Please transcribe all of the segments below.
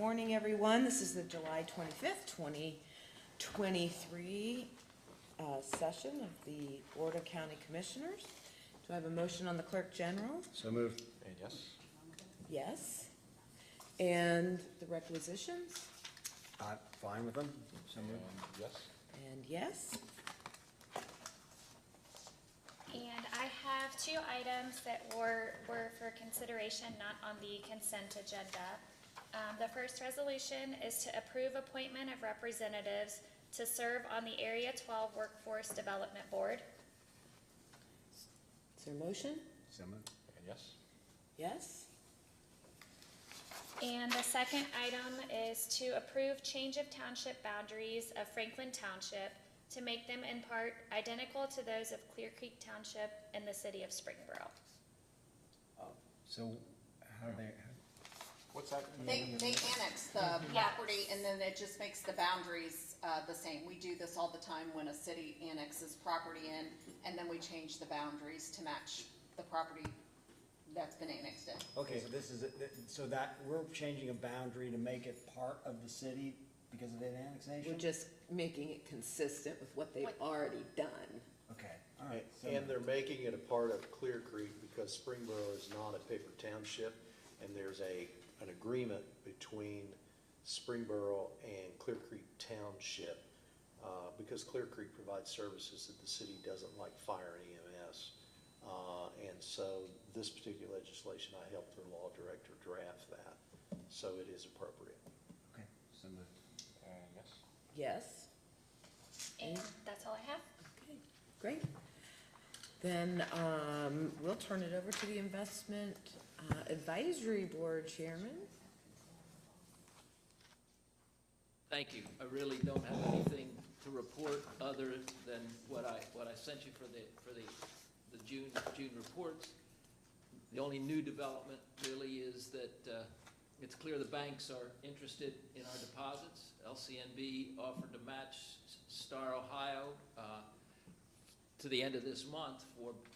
morning, everyone. This is the July 25th, 2023 session of the Board of County Commissioners. Do I have a motion on the Clerk General? So moved. And yes. Yes. And the requisitions? Fine with them? So moved. And yes. And yes. And I have two items that were for consideration, not on the consent agenda. The first resolution is to approve appointment of representatives to serve on the Area 12 Workforce Development Board. Is there a motion? So moved. And yes. Yes. And the second item is to approve change of township boundaries of Franklin Township to make them in part identical to those of Clear Creek Township in the city of Springboro. So how do they, What's that? They annex the property and then it just makes the boundaries the same. We do this all the time when a city annexes property in, and then we change the boundaries to match the property that's been annexed in. okay, so this is, so that, we're changing a boundary to make it part of the city because of that annexation? We're just making it consistent with what they've already done. Okay, all right. So And they're making it a part of Clear Creek because Springboro is not a paper township, and there's an agreement between Springboro and Clear Creek Township, because Clear Creek provides services that the city doesn't like fire and EMS. And so this particular legislation, I helped their law director draft that, so it is appropriate. Okay, so moved. And yes. Yes. And that's all I have. Okay, great. Then we'll turn it over to the Investment Advisory Board Chairman. Thank you. I really don't have anything to report other than what I sent you for the June reports. The only new development really is that it's clear the banks are interested in our deposits. LCNB offered to match Star Ohio to the end of this month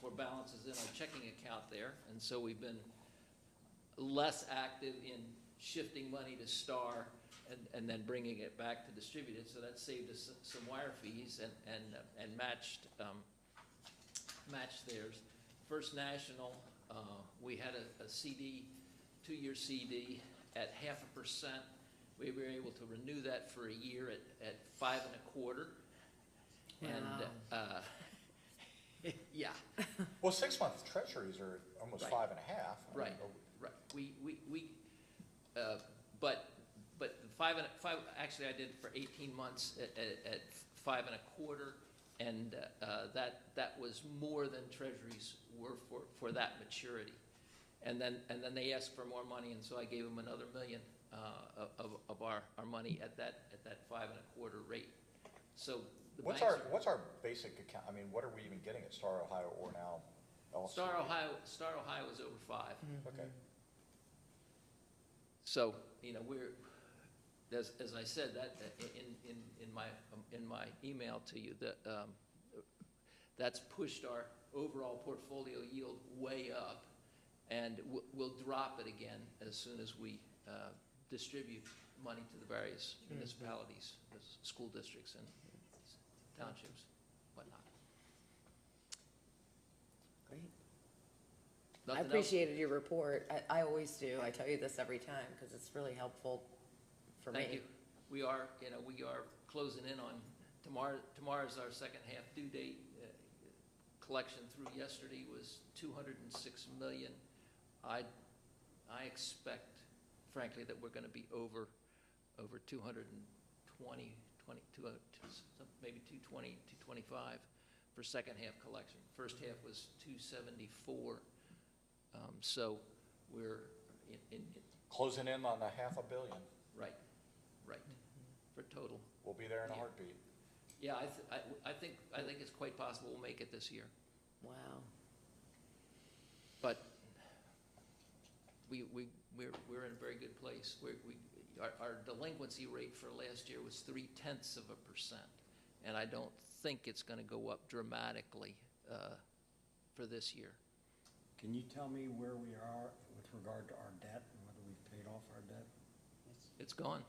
for balances in our checking account there. And so we've been less active in shifting money to Star and then bringing it back to distributed. So that saved us some wire fees and matched theirs. First National, we had a CD, 2-year CD at 0.5%. We were able to renew that for a year at 5.25%. And yeah, Well, 6-month treasuries are almost Right. 5.5. right, right. But the five, actually I did for 18 months at 5.25%. And that was more than treasuries were for that maturity. And then they asked for more money, and so I gave them another $1 million of our money at that 5.25% rate. So the What's banks our basic account? I mean, what are we even getting at Star Ohio or now LCD? Star Ohio is over 5. Okay. So we're, as I said, that in my email to you, that that's pushed our overall portfolio yield way up, and we'll drop it again as soon as we distribute money to the various municipalities, the school districts and townships, whatnot. Great. I Nothing else? appreciated your report. I always do. I tell you this every time because it's really helpful for me. Thank you. We are closing in on tomorrow. Tomorrow's our second half due date. Collection through yesterday was $206 million. I expect, frankly, that we're going to be over 220, maybe 220, 225 for second half collection. First half was 274. So we're in Closing in on the $500 million. right, for total. We'll be there in a Yeah. heartbeat. Yeah, I think it's quite possible we'll make it this year. Wow. But we're in a very good place. Our delinquency rate for last year was 0.3%, and I don't think it's going to go up dramatically for this year. Can you tell me where we are with regard to our debt and whether we've paid off our debt? it's gone.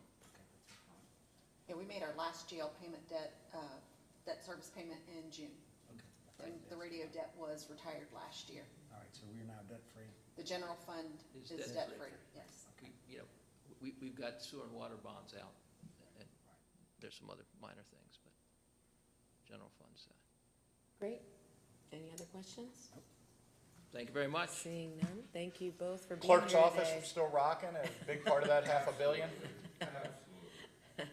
Yeah, we made our last GL payment debt service payment in June. Okay. And the radio debt was retired last year. All right, so we're now debt-free. The general fund Is is debt-free. debt-free, yes. You know, we've got sewer and water bonds out, and there's some other minor things, but general funds. Great. Any other questions? Thank you very much. Seeing none, thank you both for being here Clerk's office today. still rocking, a big part of that $500 million? Absolutely.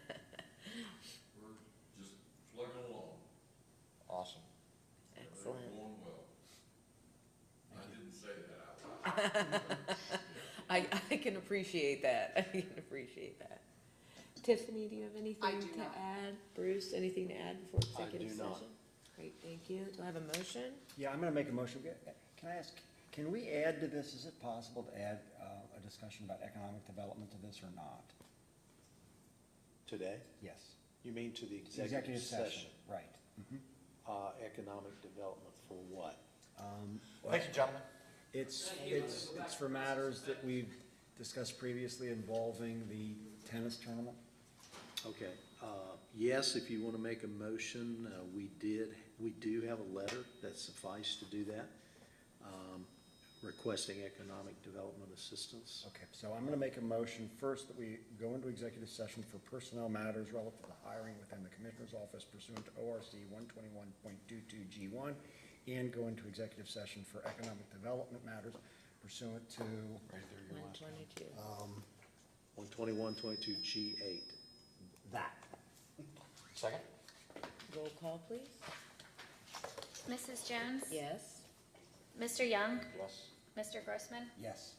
We're just plugging along. Awesome. Excellent. We're going well. I didn't say that out loud. I can appreciate that. I can appreciate that. Tiffany, do you have anything do to not. add? Bruce, anything to add before I executive do session? not. Great, thank you. Do I have a motion? Yeah, I'm gonna make a motion. Can I ask, can we add to this, is it possible to add a discussion about economic development to this or not? Today? Yes. You mean to the executive session? Right. Mhm. Economic development for what? Thank you, gentlemen. It's for matters that we've discussed previously involving the tennis tournament. Okay, yes, if you want to make a motion, we do have a letter that sufficed to do that, requesting economic development assistance. Okay, so I'm gonna make a motion first that we go into executive session for personnel matters relative to hiring within the Commissioner's Office pursuant to ORC 121.22G1, and go into executive session for economic development matters pursuant to, 122. 121.22G8. that. Second? Roll call, please. Mrs. Jones? Yes. Mr. Young? Yes. Mr. Grossman? Yes.